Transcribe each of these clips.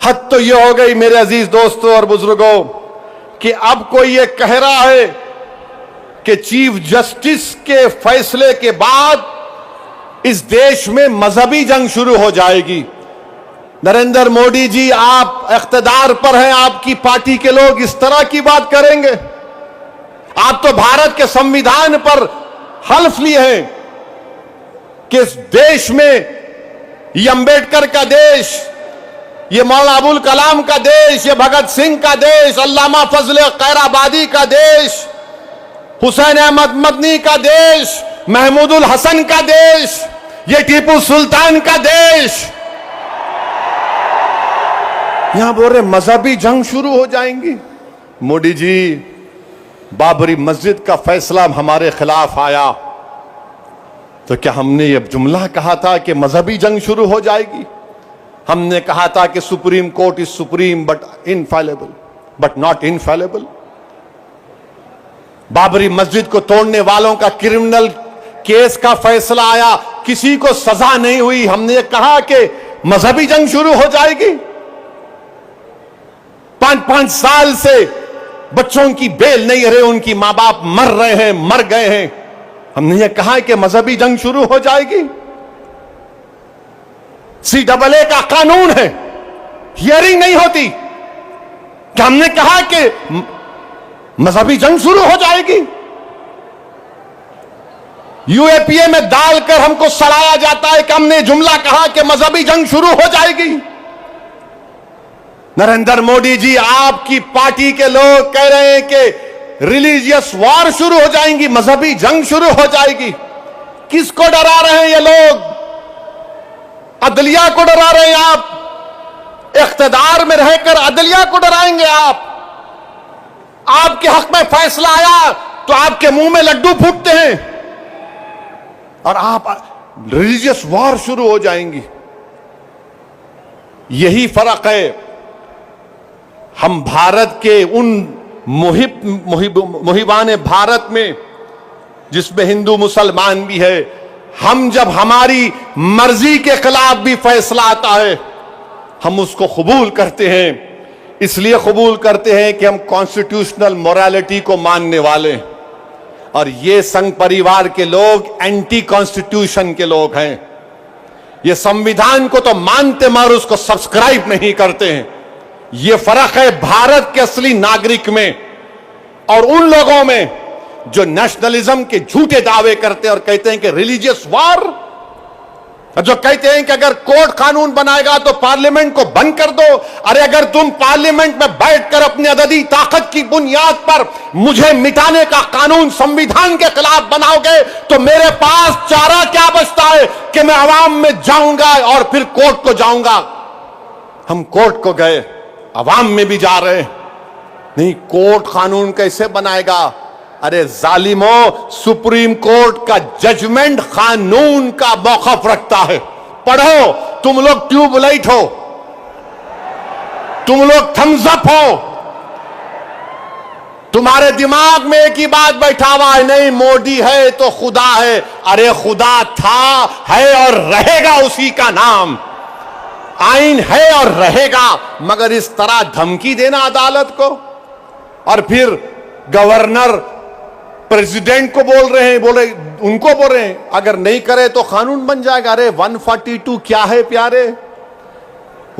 हद तो ये हो गई मेरे अजीज दोस्तों और बुजुर्गों कि अब कोई ये कह रहा है कि चीफ जस्टिस के फैसले के बाद इस देश में मजहबी जंग शुरू हो जाएगी। नरेंद्र मोदी जी, आप इख्तिदार पर हैं, आपकी पार्टी के लोग इस तरह की बात करेंगे? आप तो भारत के संविधान पर हल्फ लिए हैं कि इस देश में ये अंबेडकर का देश, ये मौलाना अबुल कलाम का देश, ये भगत सिंह का देश, अल्लामा फजल खैराबादी का देश, हुसैन अहमद मदनी का देश, महमूदुल हसन का देश, ये टीपू सुल्तान का देश। यहां बोल रहे मजहबी जंग शुरू हो जाएंगी। मोदी जी, बाबरी मस्जिद का फैसला हमारे खिलाफ आया तो क्या हमने ये जुमला कहा था कि मजहबी जंग शुरू हो जाएगी? हमने कहा था कि supreme court is supreme but infallible, but not infallible. Babri मस्जिद को तोड़ने वालों का क्रिमिनल केस का फैसला आया, किसी को सजा नहीं हुई, हमने कहा कि मजहबी जंग शुरू हो जाएगी। 5-5 साल से बच्चों की बेल नहीं रहे, उनकी मां बाप मर रहे हैं, मर गए हैं, हमने ये कहा कि मजहबी जंग शुरू हो जाएगी। CAA का कानून है, हियरिंग नहीं होती, क्या हमने कहा कि मजहबी जंग शुरू हो जाएगी? UAPA में डालकर हमको सड़ाया जाता है कि हमने जुमला कहा कि मजहबी जंग शुरू हो जाएगी। नरेंद्र मोदी जी, आपकी पार्टी के लोग कह रहे हैं कि रिलीजियस वॉर शुरू हो जाएंगी, मजहबी जंग शुरू हो जाएगी। किसको डरा रहे हैं ये लोग? अदलिया को डरा रहे हैं आप। इख्तिदार में रहकर अदलिया को डराएंगे आप। आपके हक में फैसला आया तो आपके मुंह में लड्डू फूटते हैं और आप रिलीजियस वॉर शुरू हो जाएंगी। यही फर्क है हम भारत के उन मुहिबान भारत में जिसमें हिंदू मुसलमान भी है, हम जब हमारी मर्जी के खिलाफ भी फैसला आता है हम उसको कबूल करते हैं। इसलिए कबूल करते हैं कि हम कॉन्स्टिट्यूशनल मोरालिटी को मानने वाले हैं और ये संघ परिवार के लोग एंटी कॉन्स्टिट्यूशन के लोग हैं। ये संविधान को तो मानते मगर उसको सब्सक्राइब नहीं करते हैं। ये फर्क है भारत के असली नागरिक में और उन लोगों में जो नेशनलिज्म के झूठे दावे करते हैं और कहते हैं कि रिलीजियस वॉर, जो कहते हैं कि अगर कोर्ट कानून बनाएगा तो पार्लियामेंट को बंद कर दो। अरे अगर तुम पार्लियामेंट में बैठकर अपनी अददी ताकत की बुनियाद पर मुझे मिटाने का कानून संविधान के खिलाफ बनाओगे तो मेरे पास चारा क्या बचता है कि मैं अवाम में जाऊंगा और फिर कोर्ट को जाऊंगा। हम कोर्ट को गए, अवाम में भी जा रहे हैं। नहीं, कोर्ट कानून कैसे बनाएगा? अरे जालिमों, सुप्रीम कोर्ट का जजमेंट कानून का मौकफ रखता है। पढ़ो, तुम लोग ट्यूबलाइट हो, तुम लोग थम्स अप हो, तुम्हारे दिमाग में एक ही बात बैठा हुआ है, नहीं मोदी है तो खुदा है। अरे खुदा था, है और रहेगा उसी का नाम। आइन है और रहेगा, मगर इस तरह धमकी देना अदालत को और फिर गवर्नर प्रेसिडेंट को बोल रहे हैं, उनको बोल रहे हैं अगर नहीं करे तो कानून बन जाएगा। अरे 142 क्या है प्यारे?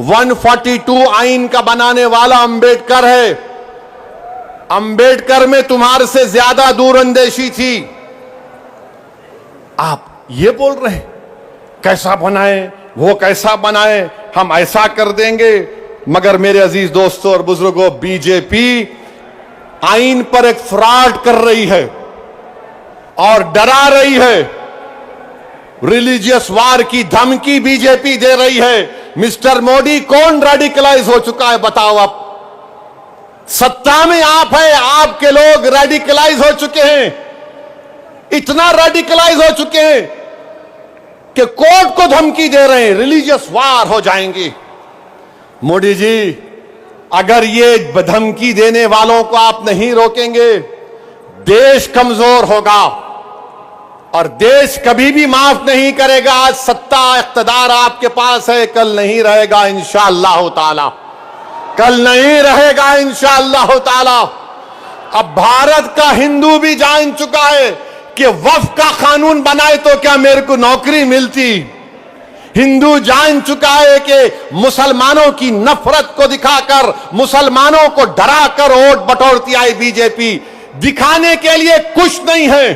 142 आइन का बनाने वाला अंबेडकर है। अंबेडकर में तुम्हारे से ज्यादा दूरअंदेशी थी। आप ये बोल रहे हैं कैसा बनाए, वो कैसा बनाए, हम ऐसा कर देंगे। मगर मेरे अजीज दोस्तों और बुजुर्गों, बीजेपी आइन पर एक फ्रॉड कर रही है और डरा रही है। रिलीजियस वार की धमकी बीजेपी दे रही है। मिस्टर मोदी, कौन रेडिकलाइज हो चुका है बताओ? आप सत्ता में आप है, आपके लोग रेडिकलाइज हो चुके हैं। इतना रेडिकलाइज हो चुके हैं कि कोर्ट को धमकी दे रहे हैं, रिलीजियस वार हो जाएंगी। मोदी जी, अगर ये धमकी देने वालों को आप नहीं रोकेंगे, देश कमजोर होगा और देश कभी भी माफ नहीं करेगा। आज सत्ता इख्तिदार आपके पास है, कल नहीं रहेगा इंशाअल्लाह ताला। कल नहीं रहेगा इंशाअल्लाह ताला। अब भारत का हिंदू भी जान चुका है कि वक्फ का कानून बनाए तो क्या मेरे को नौकरी मिलती। हिंदू जान चुका है कि मुसलमानों की नफरत को दिखाकर, मुसलमानों को डराकर वोट बटोरती आई बीजेपी। दिखाने के लिए कुछ नहीं है।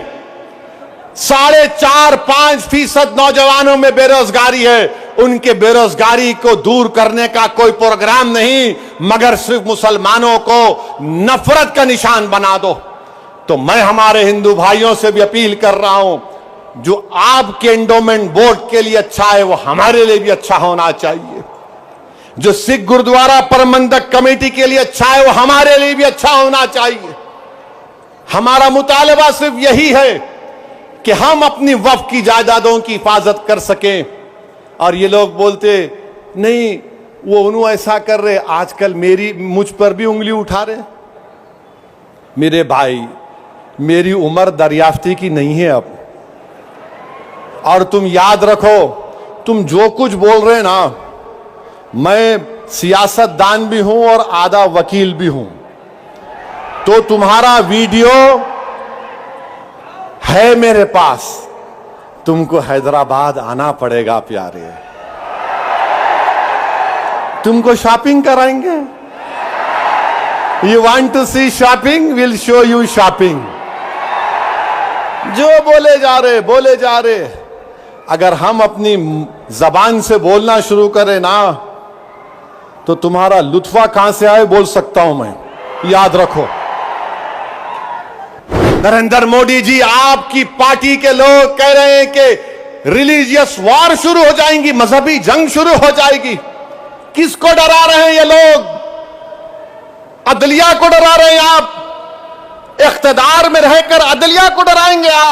4.5-5% नौजवानों में बेरोजगारी है। उनके बेरोजगारी को दूर करने का कोई प्रोग्राम नहीं, मगर सिर्फ मुसलमानों को नफरत का निशान बना दो। तो मैं हमारे हिंदू भाइयों से भी अपील कर रहा हूं, जो आपके एंडोमेंट बोर्ड के लिए अच्छा है वो हमारे लिए भी अच्छा होना चाहिए। जो सिख गुरुद्वारा प्रबंधक कमेटी के लिए अच्छा है वो हमारे लिए भी अच्छा होना चाहिए। हमारा मुतालबा सिर्फ यही है कि हम अपनी वक्फ की जायदादों की हिफाजत कर सकें। और ये लोग बोलते नहीं वो उन्होंने ऐसा कर रहे, आजकल मुझ पर भी उंगली उठा रहे। मेरे भाई, मेरी उम्र दरियाफ्ती की नहीं है अब। और तुम याद रखो, तुम जो कुछ बोल रहे ना, मैं सियासतदान भी हूं और आधा वकील भी हूं। तो तुम्हारा वीडियो है मेरे पास, तुमको हैदराबाद आना पड़ेगा प्यारे। तुमको शॉपिंग कराएंगे। You want to see shopping, will show you shopping. जो बोले जा रहे। अगर हम अपनी जबान से बोलना शुरू करें ना, तो तुम्हारा लुत्फा कहां से आए बोल सकता हूं मैं, याद रखो। नरेंद्र मोदी जी, आपकी पार्टी के लोग कह रहे हैं कि रिलीजियस वॉर शुरू हो जाएंगी, मजहबी जंग शुरू हो जाएगी। किसको डरा रहे हैं ये लोग? अदलिया को डरा रहे हैं आप। इख्तिदार में रहकर अदलिया को डराएंगे आप।